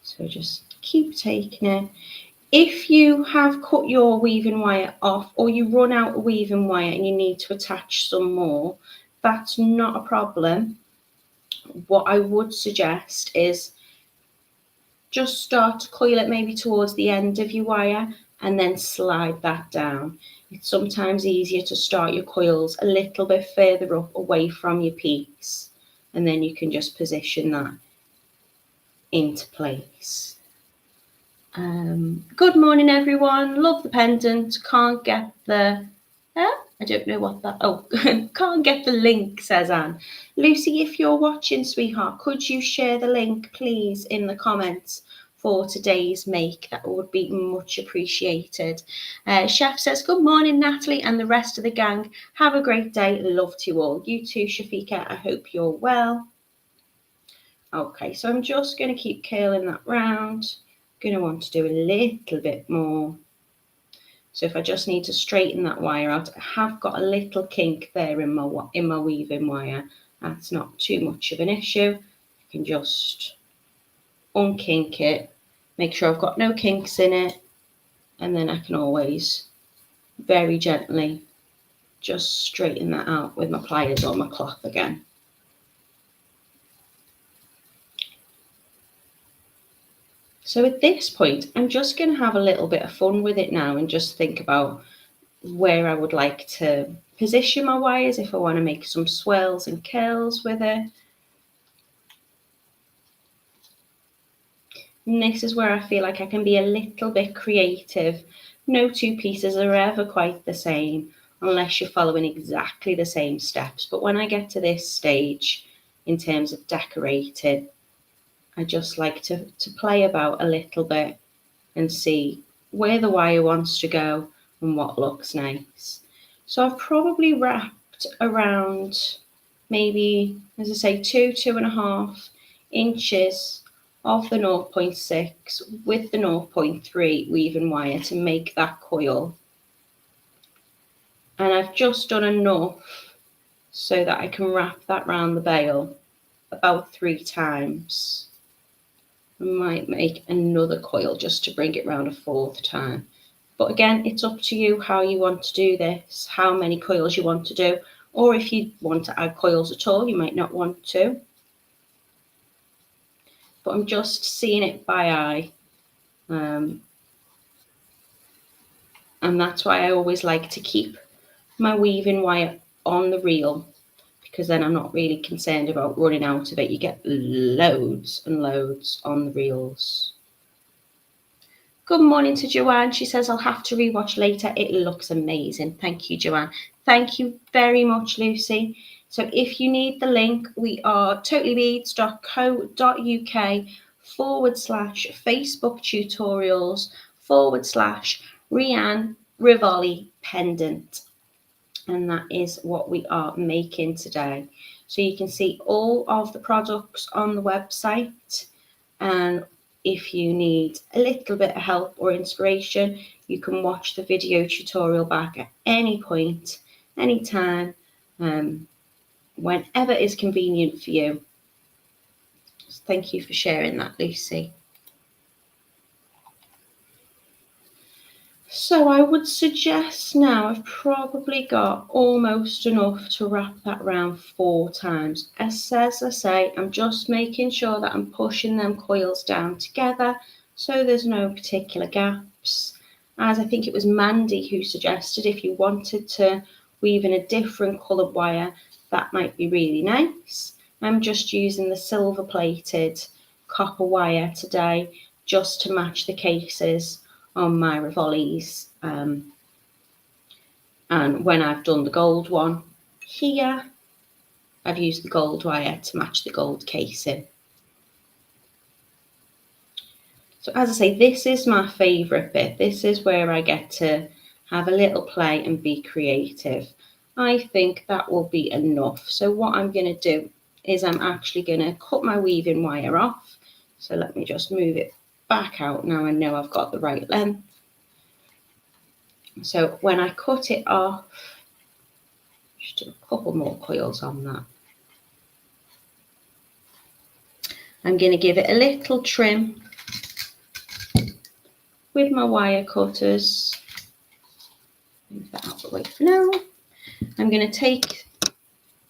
So just keep taking it. If you have cut your weaving wire off or you run out of weaving wire and you need to attach some more, that's not a problem. What I would suggest is just start to coil it maybe towards the end of your wire and then slide that down. It's sometimes easier to start your coils a little bit further up away from your piece, and then you can just position that into place. Good morning everyone, love the pendant, can't get the, I don't know what that, oh, can't get the link, says Anne. Lucy, if you're watching, sweetheart, could you share the link please in the comments for today's make? That would be much appreciated. Chef says, good morning Natalie and the rest of the gang, have a great day, love to you all. You too Shafika, I hope you're well. Okay, so I'm just going to keep curling that round. Going to want to do a little bit more. So if I just need to straighten that wire out, I have got a little kink there in my weaving wire. That's not too much of an issue. I can just unkink it, make sure I've got no kinks in it, and then I can always very gently just straighten that out with my pliers or my cloth again. So at this point, I'm just going to have a little bit of fun with it now and just think about where I would like to position my wires, if I want to make some swirls and curls with it. And this is where I feel like I can be a little bit creative. No two pieces are ever quite the same unless you're following exactly the same steps. But when I get to this stage in terms of decorating, I just like to play about a little bit and see where the wire wants to go and what looks nice. So I've probably wrapped around maybe, as I say, 2.5 inches of the 0.6 with the 0.3 weaving wire to make that coil. And I've just done enough so that I can wrap that round the bail about 3 times. I might make another coil just to bring it round a 4th time. But again, it's up to you how you want to do this, how many coils you want to do, or if you want to add coils at all, you might not want to. But I'm just seeing it by eye. And that's why I always like to keep my weaving wire on the reel, because then I'm not really concerned about running out of it. You get loads and loads on the reels. Good morning to Joanne. She says, I'll have to rewatch later. It looks amazing. Thank you, Joanne. Thank you very much, Lucy. So if you need the link, we are totallybeads.co.uk/Facebook tutorials/Resin Rivoli Pendant. And that is what we are making today. So you can see all of the products on the website, and if you need a little bit of help or inspiration, you can watch the video tutorial back at any point, anytime, whenever is convenient for you. So thank you for sharing that, Lucy. So I would suggest now I've probably got almost enough to wrap that round 4 times. As I say, I'm just making sure that I'm pushing them coils down together so there's no particular gaps. As I think it was Mandy who suggested, if you wanted to weave in a different coloured wire, that might be really nice. I'm just using the silver plated copper wire today just to match the cases on my Rivolis, and when I've done the gold one here, I've used the gold wire to match the gold casing. So as I say, this is my favourite bit. This is where I get to have a little play and be creative. I think that will be enough. So what I'm going to do is I'm actually going to cut my weaving wire off. So let me just move it back out. Now I know I've got the right length. So when I cut it off, just do a couple more coils on that. I'm going to give it a little trim with my wire cutters. Move that out of the way for now. I'm going to take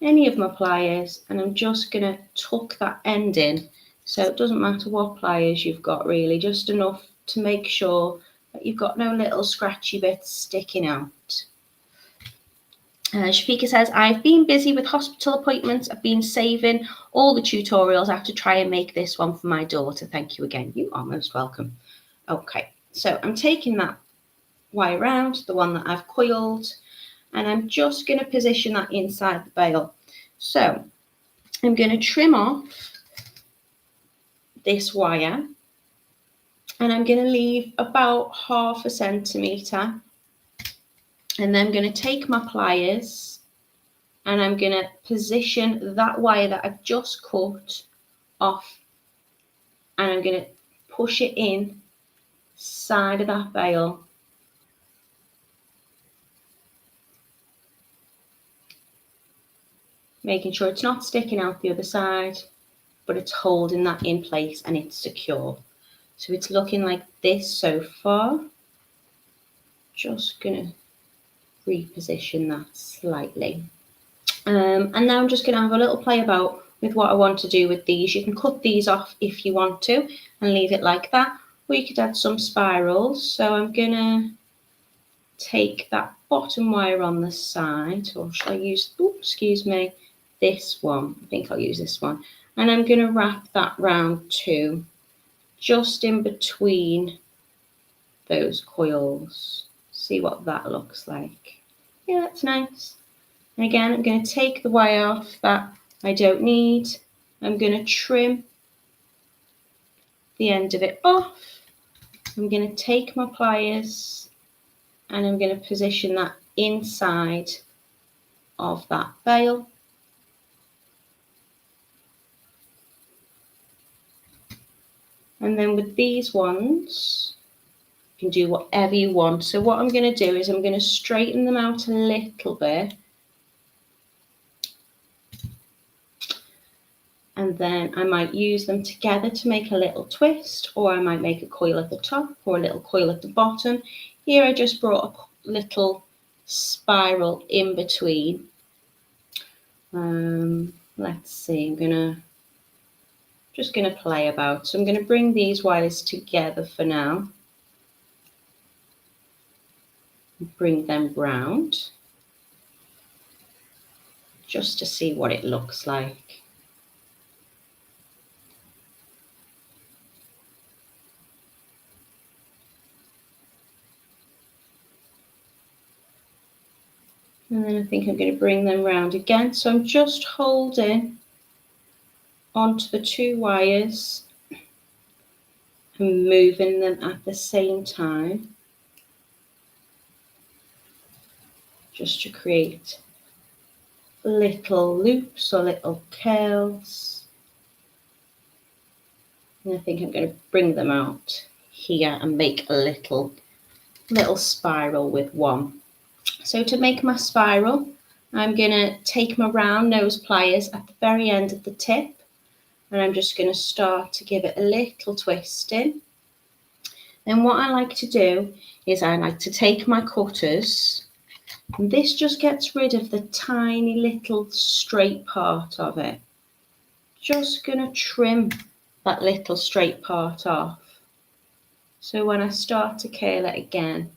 any of my pliers and I'm just going to tuck that end in. So it doesn't matter what pliers you've got really, just enough to make sure that you've got no little scratchy bits sticking out. Shafika says, I've been busy with hospital appointments. I've been saving all the tutorials. I have to try and make this one for my daughter. Thank you again. You are most welcome. Okay, so I'm taking that wire round, the one that I've coiled, and I'm just going to position that inside the bail. So I'm going to trim off this wire and I'm going to leave about 1/2 centimetre, and then I'm going to take my pliers and I'm going to position that wire that I've just cut off, and I'm going to push it in side of that bail. Making sure it's not sticking out the other side, but it's holding that in place and it's secure. So it's looking like this so far. Just going to reposition that slightly. And now I'm just going to have a little play about with what I want to do with these. You can cut these off if you want to and leave it like that, or you could add some spirals. So I'm going to take that bottom wire on the side, or shall I use, excuse me, this one. I think I'll use this one. And I'm going to wrap that round too, just in between those coils. See what that looks like. Yeah, that's nice. And again, I'm going to take the wire off that I don't need. I'm going to trim the end of it off. I'm going to take my pliers and I'm going to position that inside of that bail. And then with these ones, you can do whatever you want. So what I'm going to do is I'm going to straighten them out a little bit. And then I might use them together to make a little twist, or I might make a coil at the top or a little coil at the bottom. Here I just brought a little spiral in between. Let's see, I'm just gonna play about. So I'm gonna bring these wires together for now. Bring them round just to see what it looks like. And then I think I'm going to bring them round again. So I'm just holding onto the 2 wires and moving them at the same time, just to create little loops or little curls. And I think I'm going to bring them out here and make a little spiral with one. So to make my spiral, I'm going to take my round nose pliers at the very end of the tip, and I'm just going to start to give it a little twist in. Then what I like to do is I like to take my cutters, and this just gets rid of the tiny little straight part of it. Just going to trim that little straight part off. So when I start to curl it again,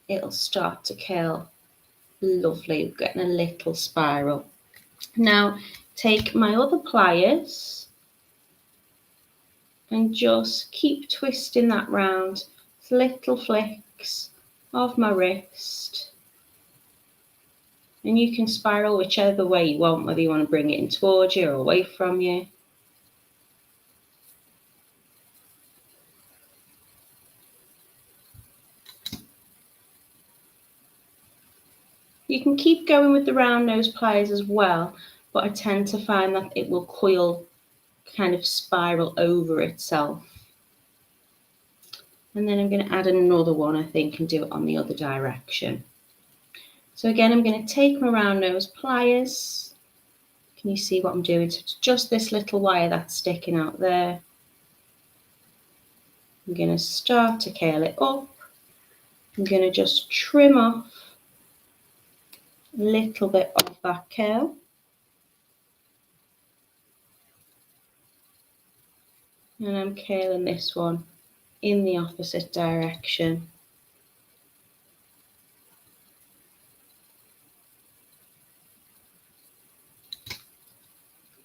it'll start to curl lovely, getting a little spiral. Now take my other pliers and just keep twisting that round, little flicks of my wrist. And you can spiral whichever way you want, whether you want to bring it in towards you or away from you. You can keep going with the round nose pliers as well, but I tend to find that it will coil, kind of spiral over itself. And then I'm going to add another one, I think, and do it on the other direction. So again, I'm going to take my round nose pliers. Can you see what I'm doing? So it's just this little wire that's sticking out there. I'm going to start to curl it up. I'm going to just trim off a little bit of that curl. And I'm curling this one in the opposite direction.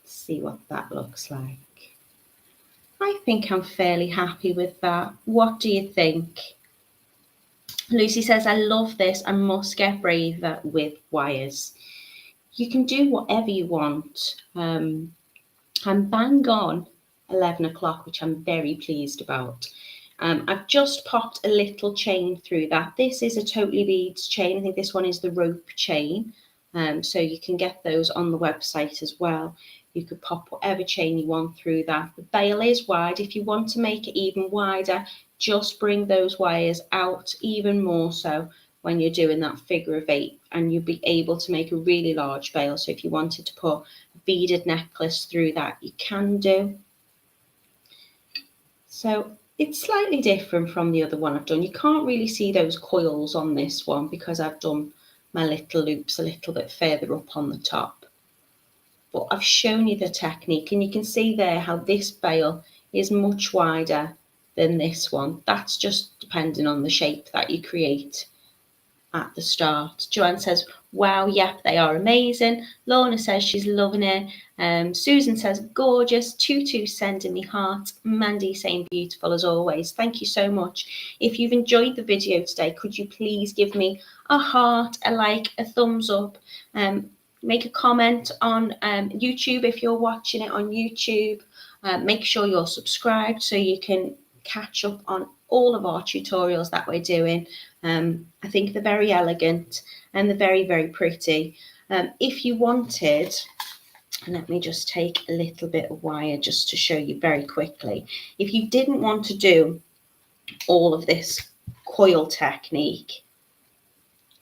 Let's see what that looks like. I think I'm fairly happy with that. What do you think? Lucy says, I love this. I must get braver with wires. You can do whatever you want. I'm bang on 11 o'clock, which I'm very pleased about. I've just popped a little chain through that. This is a TotallyBeads chain. I think this one is the rope chain. So you can get those on the website as well. You could pop whatever chain you want through that. The bail is wide. If you want to make it even wider, just bring those wires out even more so when you're doing that figure of 8, and you'll be able to make a really large bail. So if you wanted to put a beaded necklace through that, you can do. So it's slightly different from the other one I've done. You can't really see those coils on this one because I've done my little loops a little bit further up on the top. But I've shown you the technique, and you can see there how this bail is much wider than this one. That's just depending on the shape that you create at the start. Joanne says, wow, yep, they are amazing. Lorna says she's loving it. Susan says, gorgeous. Tutu sending me heart. Mandy saying beautiful as always. Thank you so much. If you've enjoyed the video today, could you please give me a heart, a like, a thumbs up, make a comment on YouTube if you're watching it on YouTube. Make sure you're subscribed so you can catch up on all of our tutorials that we're doing. I think they're very elegant and they're very, very pretty. If you wanted, let me just take a little bit of wire just to show you very quickly. If you didn't want to do all of this coil technique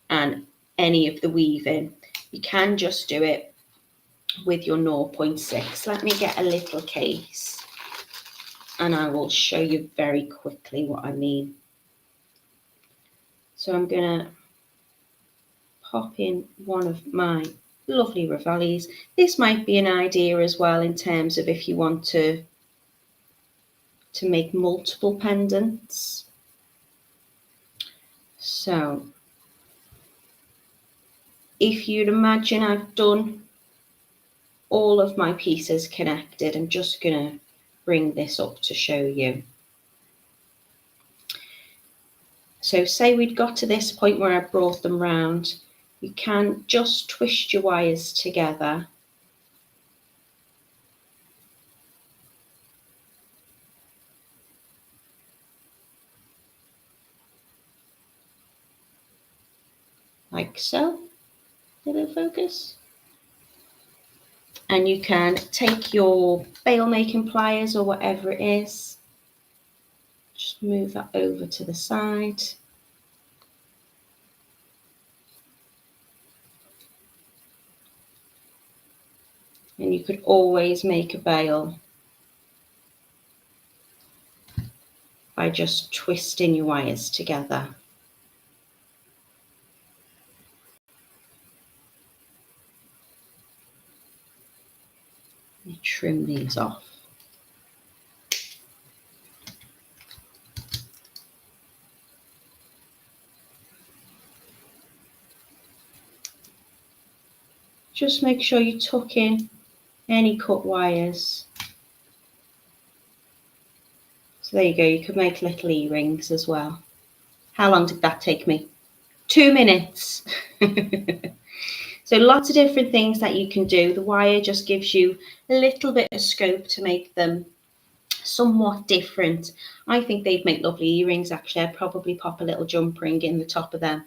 and any of the weaving, you can just do it with your 0.6. Let me get a little case and I will show you very quickly what I mean. So I'm going to pop in one of my lovely Rivolis. This might be an idea as well in terms of if you want to make multiple pendants. So if you'd imagine I've done all of my pieces connected, I'm just going to bring this up to show you. So say we'd got to this point where I brought them round, you can just twist your wires together. Like so. Did it focus? And you can take your bail making pliers or whatever it is, just move that over to the side. And you could always make a bail by just twisting your wires together. You trim these off. Just make sure you tuck in any cut wires. So there you go, you could make little earrings as well. How long did that take me? 2 minutes. So lots of different things that you can do. The wire just gives you a little bit of scope to make them somewhat different. I think they'd make lovely earrings actually. I'd probably pop a little jump ring in the top of them.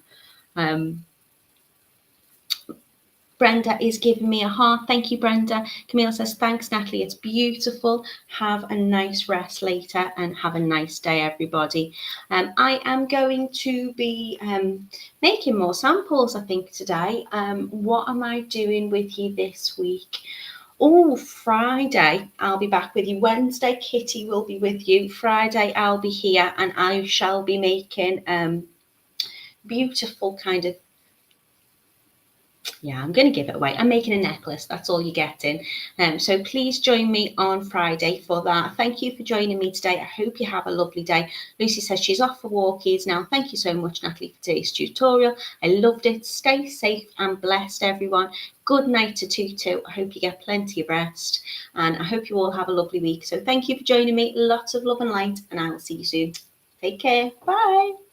Brenda is giving me a heart. Thank you, Brenda. Camille says, thanks, Natalie. It's beautiful. Have a nice rest later and have a nice day, everybody. I am going to be making more samples, I think, today. What am I doing with you this week? Oh, Friday, I'll be back with you. Wednesday, Kitty will be with you. Friday, I'll be here and I shall be making beautiful kind of, yeah, I'm going to give it away. I'm making a necklace. That's all you're getting. So please join me on Friday for that. Thank you for joining me today. I hope you have a lovely day. Lucy says she's off for walkies now. Thank you so much, Natalie, for today's tutorial. I loved it. Stay safe and blessed, everyone. Good night to Tutu. I hope you get plenty of rest. And I hope you all have a lovely week. So thank you for joining me. Lots of love and light. And I will see you soon. Take care. Bye.